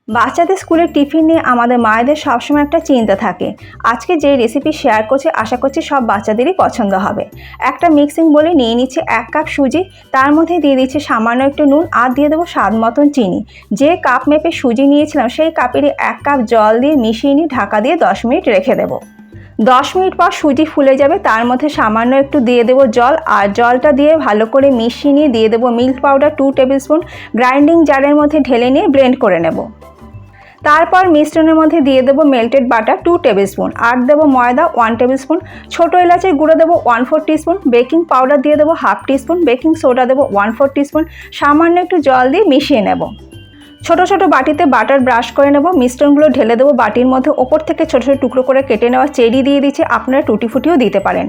বাচ্চাদের স্কুলের টিফিন নিয়ে আমাদের মায়েদের সবসময় একটা চিন্তা থাকে। আজকে যে রেসিপি শেয়ার করছি আশা করছি সব বাচ্চাদেরই পছন্দ হবে। একটা মিক্সিং বলে নিয়ে নিচ্ছি 1 কাপ সুজি, তার মধ্যে দিয়ে দিচ্ছি সামান্য একটু নুন আর দিয়ে দেবো স্বাদ মতন চিনি। যে কাপ মেপে সুজি নিয়েছিলাম সেই কাপেরই 1 কাপ জল দিয়ে মিশিয়ে নিয়ে ঢাকা দিয়ে 10 মিনিট রেখে দেবো। 10 মিনিট পর সুজি ফুলে যাবে, তার মধ্যে সামান্য একটু দিয়ে দেবো জল, আর জলটা দিয়ে ভালো করে মিশিয়ে নিয়ে দিয়ে দেবো milk powder 2 table spoon. Grinding জারের মধ্যে ঢেলে নিয়ে ব্লেন্ড করে নেব। তারপর মিশ্রণের মধ্যে দিয়ে দেবো মেল্টেড বাটার 2 টেবিল স্পুন, আর দেবো ময়দা 1 টেবিল স্পুন, ছোটো এলাচের গুঁড়ো দেবো 1/4 টিস্পুন, বেকিং পাউডার দিয়ে দেবো 1/2 টিস্পুন, বেকিং সোডা দেবো 1/4 টিস্পুন, সামান্য একটু জল দিয়ে মিশিয়ে নেব। ছোট ছোট বাটিতে বাটার ব্রাশ করে নেব। মিশ্রণগুলো ঢেলে দেবো বাটির মধ্যে। ওপর থেকে ছোট ছোট টুকরো করে কেটে নেওয়া চেরি দিয়ে দিচ্ছি, আপনারা টুটি ফুটিও দিতে পারেন।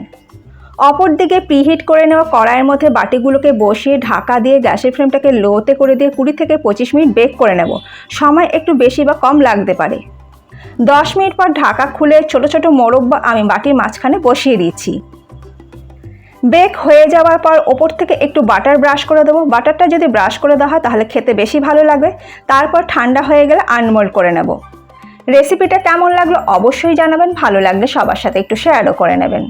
অপর দিকে প্রিহিট করে নেওয়া কড়াইয়ের মধ্যে বাটিগুলোকে বসিয়ে ঢাকা দিয়ে গ্যাসের ফ্লেমটাকে লোতে করে দিয়ে 20 থেকে 25 মিনিট বেক করে নেব। সময় একটু বেশি বা কম লাগতে পারে। 10 মিনিট পর ঢাকা খুলে ছোট ছোট মোরব্বা আমি বাটির মাঝখানে বসিয়ে দিচ্ছি। বেক হয়ে যাওয়ার পর ওপর থেকে একটু বাটার ব্রাশ করে দেবো। বাটারটা যদি ব্রাশ করে দেওয়া হয় তাহলে খেতে বেশি ভালো লাগবে। তারপর ঠান্ডা হয়ে গেলে আনমোল্ড করে নেব। রেসিপিটা কেমন লাগলো অবশ্যই জানাবেন। ভালো লাগলে সবার সাথে একটু শেয়ারও করে নেবেন।